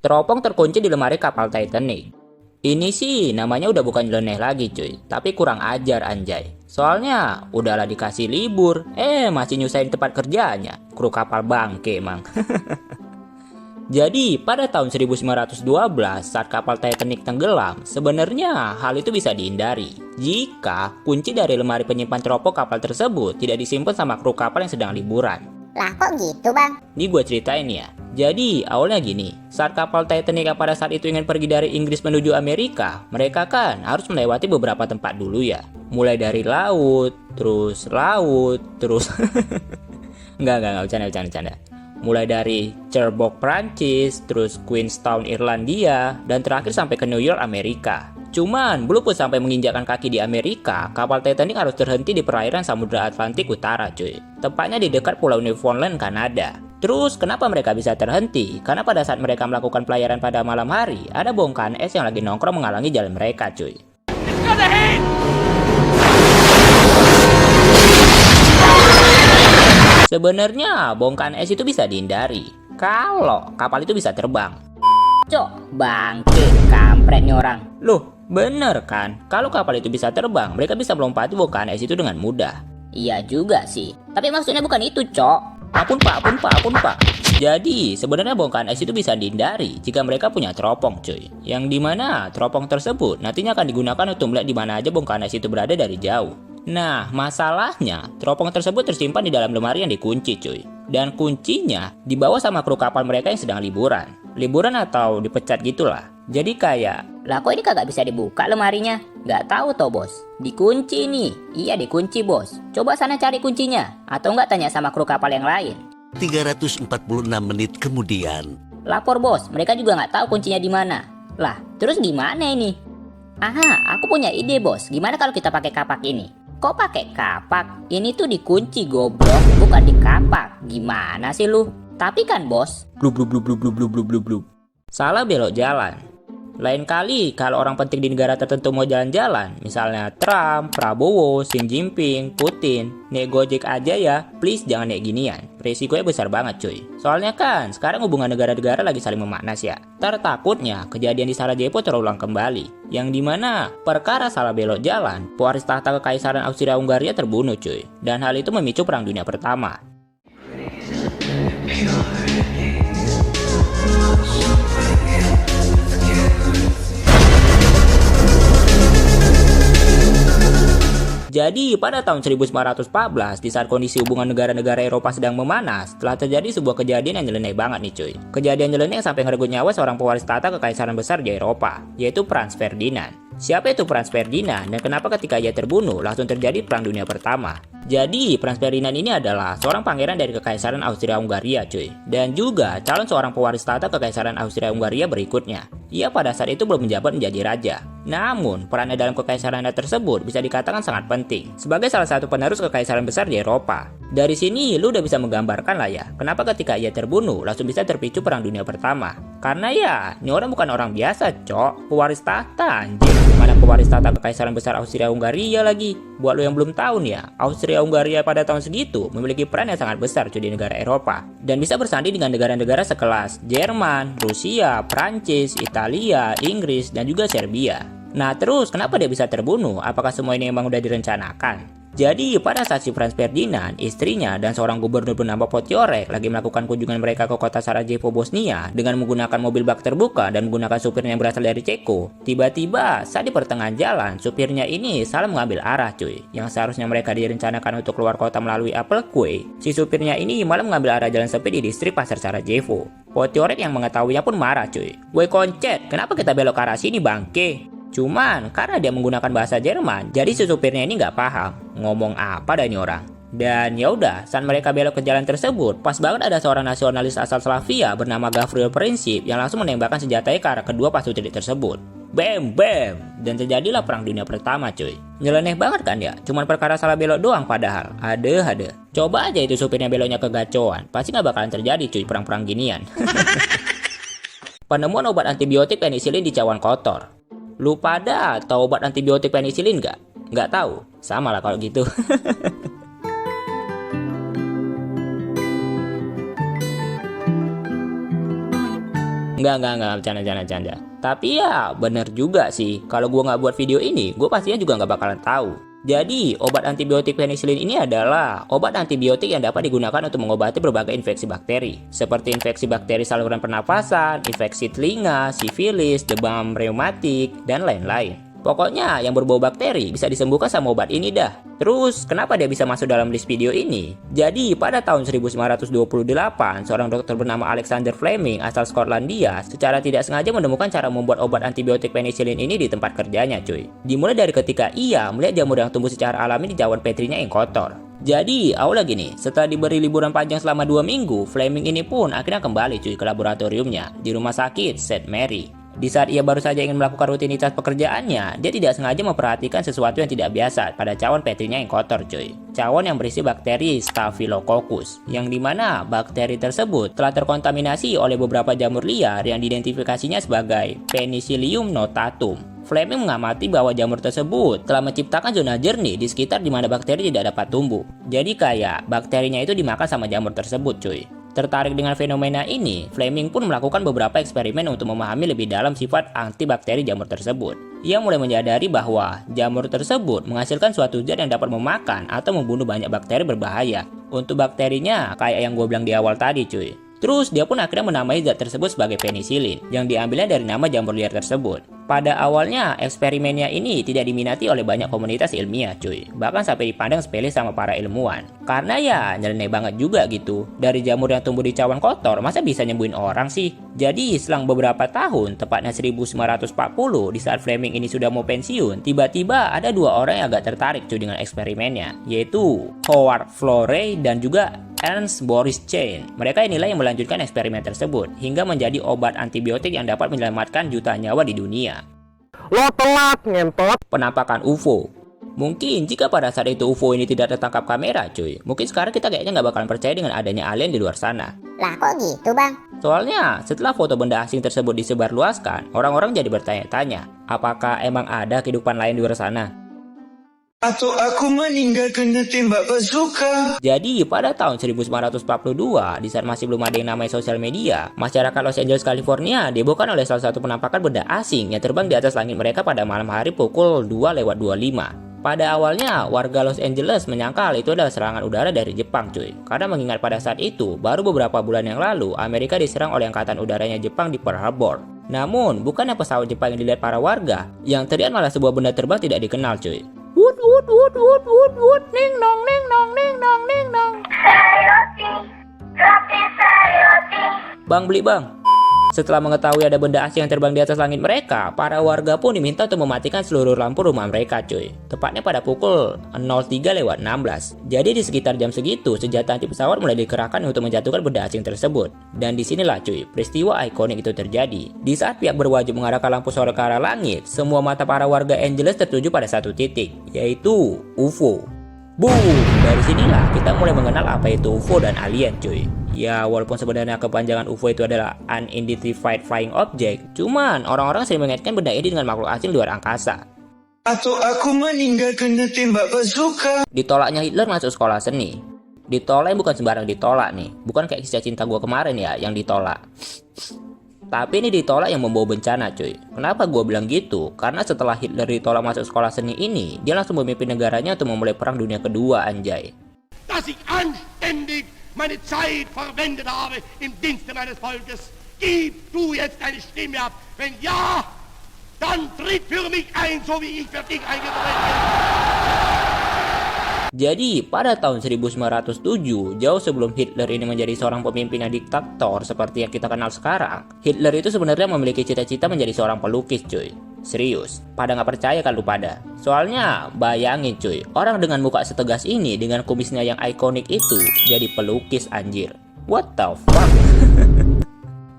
Teropong terkunci di lemari kapal Titanic. Ini sih namanya udah bukan nyeleneh lagi cuy, tapi kurang ajar anjay. Soalnya udahlah dikasih libur, masih nyusahin tempat kerjanya. Kru kapal bangke emang. Jadi pada tahun 1912 saat kapal Titanic tenggelam, sebenarnya hal itu bisa dihindari jika kunci dari lemari penyimpan teropong kapal tersebut tidak disimpan sama kru kapal yang sedang liburan. Lah kok gitu bang? Ini gue ceritain ya. Jadi awalnya gini, saat kapal Titanic pada saat itu ingin pergi dari Inggris menuju Amerika, mereka kan harus melewati beberapa tempat dulu ya. Mulai dari laut, terus enggak, bercanda. Mulai dari Cherbourg, Prancis, terus Queenstown, Irlandia, dan terakhir sampai ke New York, Amerika. Cuman, belum pun sampai menginjakkan kaki di Amerika, kapal Titanic harus terhenti di perairan Samudra Atlantik Utara cuy. Tepatnya di dekat Pulau Newfoundland, Kanada. Terus, kenapa mereka bisa terhenti? Karena pada saat mereka melakukan pelayaran pada malam hari, ada bongkahan es yang lagi nongkrong menghalangi jalan mereka cuy. Sebenarnya bongkahan es itu bisa dihindari kalau kapal itu bisa terbang. Cok, bangke, kampret nih orang. Loh, bener kan? Kalau kapal itu bisa terbang, mereka bisa melompati bongkahan es itu dengan mudah. Iya juga sih. Tapi maksudnya bukan itu, Cok. Ampun pak. Jadi sebenarnya bongkahan es itu bisa dihindari jika mereka punya teropong cuy. Yang dimana teropong tersebut nantinya akan digunakan untuk melihat di mana aja bongkahan es itu berada dari jauh. Nah, masalahnya teropong tersebut tersimpan di dalam lemari yang dikunci cuy. Dan kuncinya dibawa sama kru kapal mereka yang sedang liburan. Liburan atau dipecat gitulah. Jadi kayak, lah kok ini kagak bisa dibuka lemarinya? Nggak tahu toh bos. Dikunci nih. Iya dikunci bos. Coba sana cari kuncinya. Atau nggak tanya sama kru kapal yang lain. 346 menit kemudian. Lapor bos, mereka juga nggak tahu kuncinya di mana. Lah, terus gimana ini? Aha, aku punya ide bos. Gimana kalau kita pakai kapak ini? Kok pakai kapak? Ini tuh dikunci goblok, bukan dikapak. Gimana sih lu? Tapi kan bos. blub. Salah belok jalan. Lain kali kalau orang penting di negara tertentu mau jalan-jalan, misalnya Trump, Prabowo, Xi Jinping, Putin, naik Gojek aja ya, please jangan naik ginian. Resikonya besar banget cuy. Soalnya kan sekarang hubungan negara-negara lagi saling memanas ya. Ntar takutnya kejadian di Sarajevo terulang kembali. Yang dimana perkara salah belok jalan, pewaris tahta Kekaisaran Austria-Hungaria terbunuh cuy. Dan hal itu memicu Perang Dunia Pertama. Jadi pada tahun 1914 di saat kondisi hubungan negara-negara Eropa sedang memanas, telah terjadi sebuah kejadian yang nyeleneh banget nih cuy. Kejadian nyeleneh yang sampai ngerenggut nyawa seorang pewaris tahta kekaisaran besar di Eropa, yaitu Franz Ferdinand. Siapa itu Franz Ferdinand dan kenapa ketika ia terbunuh langsung terjadi Perang Dunia Pertama? Jadi Franz Ferdinand ini adalah seorang pangeran dari Kekaisaran Austria-Hungaria cuy. Dan juga calon seorang pewaris tahta Kekaisaran Austria-Hungaria berikutnya. Ia pada saat itu belum menjabat menjadi raja. Namun perannya dalam kekaisaran tersebut bisa dikatakan sangat penting sebagai salah satu penerus kekaisaran besar di Eropa. Dari sini lu udah bisa menggambarkan lah ya, kenapa ketika ia terbunuh langsung bisa terpicu Perang Dunia Pertama. Karena ya, ini orang bukan orang biasa cok, pewaris tahta anjir. Mana pewaris tahta kekaisaran besar Austria-Hungaria lagi. Buat lo yang belum tahu nih ya, Austria-Hungaria pada tahun segitu memiliki peran yang sangat besar cuy di negara Eropa. Dan bisa bersanding dengan negara-negara sekelas Jerman, Rusia, Prancis, Italia, Inggris, dan juga Serbia. Nah terus kenapa dia bisa terbunuh? Apakah semua ini memang udah direncanakan? Jadi pada saat si Franz Ferdinand, istrinya, dan seorang gubernur bernama Potiorek lagi melakukan kunjungan mereka ke kota Sarajevo, Bosnia dengan menggunakan mobil bak terbuka dan menggunakan supirnya yang berasal dari Ceko. Tiba-tiba saat di pertengahan jalan, supirnya ini salah mengambil arah cuy. Yang seharusnya mereka direncanakan untuk keluar kota melalui Appelquay, si supirnya ini malah mengambil arah jalan sempit di distrik pasar Sarajevo. Potiorek yang mengetahuinya pun marah cuy. Woi koncet, kenapa kita belok ke arah sini bangke? Cuman karena dia menggunakan bahasa Jerman, jadi si supirnya ini nggak paham ngomong apa dah ini orang. Dan ya udah, saat mereka belok ke jalan tersebut, pas banget ada seorang nasionalis asal Slavia bernama Gavril Princip yang langsung menembakkan senjatanya ke arah kedua pasutri tersebut. Bam bam, dan terjadilah Perang Dunia Pertama cuy. Nyeleneh banget kan ya, cuman perkara salah belok doang padahal. Ada. Coba aja itu supirnya beloknya ke gacoan, pasti nggak bakalan terjadi cuy perang-perang ginian. Penemuan obat antibiotik penisilin di cawan kotor. Lu pada tahu obat antibiotik penisilin nggak? Nggak tahu? Sama lah kalau gitu. Enggak, bercanda. Tapi ya bener juga sih, kalau gue nggak buat video ini, gue pastinya juga nggak bakalan tahu. Jadi, obat antibiotik penisilin ini adalah obat antibiotik yang dapat digunakan untuk mengobati berbagai infeksi bakteri, seperti infeksi bakteri saluran pernapasan, infeksi telinga, sifilis, demam reumatik, dan lain-lain. Pokoknya yang berbau bakteri bisa disembuhkan sama obat ini dah. Terus, kenapa dia bisa masuk dalam list video ini? Jadi, pada tahun 1928, seorang dokter bernama Alexander Fleming asal Skotlandia secara tidak sengaja menemukan cara membuat obat antibiotik penisilin ini di tempat kerjanya, cuy. Dimulai dari ketika ia melihat jamur yang tumbuh secara alami di cawan petrinya yang kotor. Jadi, awalnya gini, setelah diberi liburan panjang selama 2 minggu, Fleming ini pun akhirnya kembali cuy ke laboratoriumnya di rumah sakit St. Mary. Di saat ia baru saja ingin melakukan rutinitas pekerjaannya, dia tidak sengaja memperhatikan sesuatu yang tidak biasa pada cawan petrinya yang kotor cuy. Cawan yang berisi bakteri Staphylococcus, yang dimana bakteri tersebut telah terkontaminasi oleh beberapa jamur liar yang diidentifikasinya sebagai Penicillium notatum. Fleming mengamati bahwa jamur tersebut telah menciptakan zona jernih di sekitar di mana bakteri tidak dapat tumbuh. Jadi kayak bakterinya itu dimakan sama jamur tersebut cuy. Tertarik dengan fenomena ini, Fleming pun melakukan beberapa eksperimen untuk memahami lebih dalam sifat antibakteri jamur tersebut. Ia mulai menyadari bahwa jamur tersebut menghasilkan suatu zat yang dapat memakan atau membunuh banyak bakteri berbahaya. Untuk bakterinya, kayak yang gue bilang di awal tadi cuy. Terus dia pun akhirnya menamai zat tersebut sebagai penisilin, yang diambilnya dari nama jamur liar tersebut. Pada awalnya, eksperimennya ini tidak diminati oleh banyak komunitas ilmiah cuy. Bahkan sampai dipandang sepele sama para ilmuwan. Karena ya nyeleneh banget juga gitu. Dari jamur yang tumbuh di cawan kotor, masa bisa nyembuhin orang sih? Jadi selang beberapa tahun, tepatnya 1940, di saat Fleming ini sudah mau pensiun, tiba-tiba ada 2 orang yang agak tertarik cuy dengan eksperimennya, yaitu Howard Florey dan juga Ernst Boris Chain. Mereka inilah yang melanjutkan eksperimen tersebut hingga menjadi obat antibiotik yang dapat menyelamatkan jutaan nyawa di dunia. Lo telat ngentot. Penampakan UFO. Mungkin jika pada saat itu UFO ini tidak tertangkap kamera cuy, mungkin sekarang kita kayaknya nggak bakalan percaya dengan adanya alien di luar sana. Lah kok gitu bang? Soalnya setelah foto benda asing tersebut disebarluaskan, orang-orang jadi bertanya-tanya, apakah emang ada kehidupan lain di luar sana? Atau aku meninggal kena tembak bazooka. Jadi pada tahun 1942, di saat masih belum ada yang namanya sosial media, masyarakat Los Angeles, California dihebohkan oleh salah satu penampakan benda asing yang terbang di atas langit mereka pada malam hari pukul 2:25. Pada awalnya, warga Los Angeles menyangka hal itu adalah serangan udara dari Jepang cuy. Karena mengingat pada saat itu, baru beberapa bulan yang lalu, Amerika diserang oleh angkatan udaranya Jepang di Pearl Harbor. Namun, bukannya pesawat Jepang yang dilihat para warga, yang terlihat malah sebuah benda terbang tidak dikenal cuy. Wood, ning nong, ning nong. Bang, beli bang. Setelah mengetahui ada benda asing yang terbang di atas langit mereka, para warga pun diminta untuk mematikan seluruh lampu rumah mereka cuy. Tepatnya pada pukul 03:16. Jadi di sekitar jam segitu, senjata anti pesawat mulai dikerahkan untuk menjatuhkan benda asing tersebut. Dan disinilah cuy, peristiwa ikonik itu terjadi. Di saat pihak berwajib mengarahkan lampu sorot ke arah langit, semua mata para warga Angeles tertuju pada satu titik, yaitu UFO. Boom! Dari sinilah kita mulai mengenal apa itu UFO dan alien cuy. Ya walaupun sebenarnya kepanjangan UFO itu adalah Unidentified Flying Object, cuman orang-orang sering mengaitkan benda ini dengan makhluk asing luar angkasa. Atau aku meninggal kena tembak bazooka. Ditolaknya Hitler masuk sekolah seni. Ditolak bukan sembarang ditolak nih, bukan kayak kisah cinta gua kemarin ya yang ditolak. Tapi ini ditolak yang membawa bencana cuy. Kenapa gue bilang gitu? Karena setelah Hitler ditolak masuk sekolah seni ini, dia langsung memimpin negaranya untuk memulai perang dunia kedua anjay. Dass ich anständig meine Zeit verwendet habe im Dienste meines Volkes. Gib du jetzt deine Stimme ab. Wenn ja, dann tritt für mich ein, so wie ich für dich eingetreten bin. Jadi pada tahun 1907, jauh sebelum Hitler ini menjadi seorang pemimpin yang diktator seperti yang kita kenal sekarang, Hitler itu sebenarnya memiliki cita-cita menjadi seorang pelukis cuy. Serius, pada nggak percaya kan lu pada? Soalnya bayangin cuy, orang dengan muka setegas ini dengan kumisnya yang ikonik itu jadi pelukis anjir. What the fuck?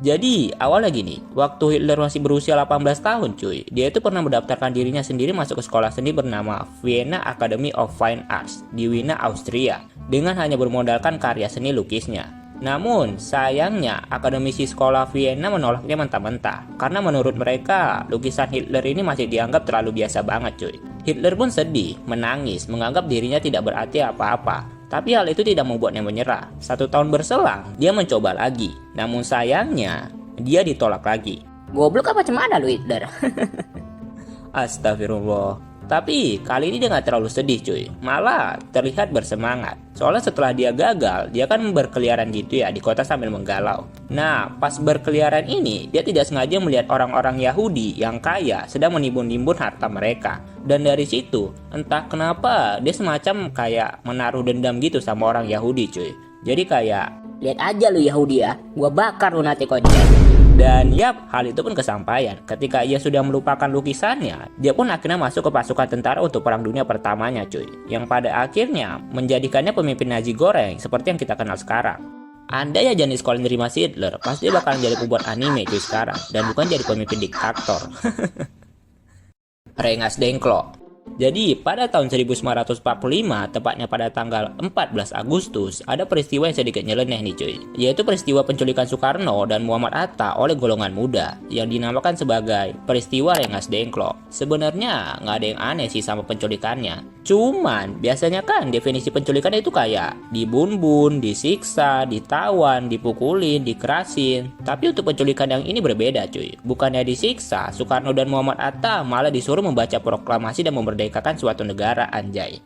Jadi awalnya gini, waktu Hitler masih berusia 18 tahun cuy, dia itu pernah mendaftarkan dirinya sendiri masuk ke sekolah seni bernama Vienna Academy of Fine Arts di Wiener, Austria, dengan hanya bermodalkan karya seni lukisnya. Namun sayangnya akademisi sekolah Vienna menolaknya mentah-mentah, karena menurut mereka lukisan Hitler ini masih dianggap terlalu biasa banget cuy. Hitler pun sedih, menangis, menganggap dirinya tidak berarti apa-apa. Tapi hal itu tidak membuatnya menyerah. 1 tahun berselang, dia mencoba lagi. Namun sayangnya, dia ditolak lagi. Goblok apa cemana lu Hitler? Astagfirullah. Tapi kali ini dia nggak terlalu sedih cuy, malah terlihat bersemangat. Soalnya setelah dia gagal, dia kan berkeliaran gitu ya di kota sambil menggalau. Nah, pas berkeliaran ini, dia tidak sengaja melihat orang-orang Yahudi yang kaya sedang menimbun-nimbun harta mereka. Dan dari situ, entah kenapa dia semacam kayak menaruh dendam gitu sama orang Yahudi cuy. Jadi kayak, Lihat aja lu Yahudi ya, gua bakar lu nanti konjen. dan yap, hal itu pun kesampaian. Ketika ia sudah melupakan lukisannya, dia pun akhirnya masuk ke pasukan tentara untuk Perang Dunia Pertamanya cuy. Yang pada akhirnya menjadikannya pemimpin Nazi goreng seperti yang kita kenal sekarang. Andai aja nih sekolah nerima si Hitler, pasti bakalan jadi pembuat anime cuy sekarang. Dan bukan jadi pemimpin diktator. Rengas Dengklok. Jadi pada tahun 1945, tepatnya pada tanggal 14 Agustus, ada peristiwa yang sedikit nyeleneh nih cuy. Yaitu peristiwa penculikan Soekarno dan Muhammad Hatta oleh golongan muda, yang dinamakan sebagai peristiwa Rengas Dengklok. Sebenarnya nggak ada yang aneh sih sama penculikannya. Cuman biasanya kan definisi penculikan itu kayak dibun-bun, disiksa, ditawan, dipukulin, dikerasin. Tapi untuk penculikan yang ini berbeda cuy. Bukannya disiksa, Soekarno dan Muhammad Hatta malah disuruh membaca proklamasi dan memerdekakan suatu negara anjay.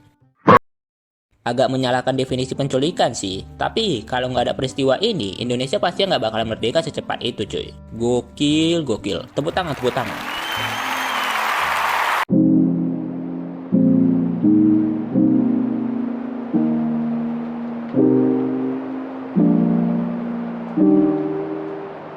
Agak menyalahkan definisi penculikan sih. Tapi kalau nggak ada peristiwa ini, Indonesia pasti nggak bakalan merdeka secepat itu cuy. Gokil, gokil. Tepuk tangan, tepuk tangan.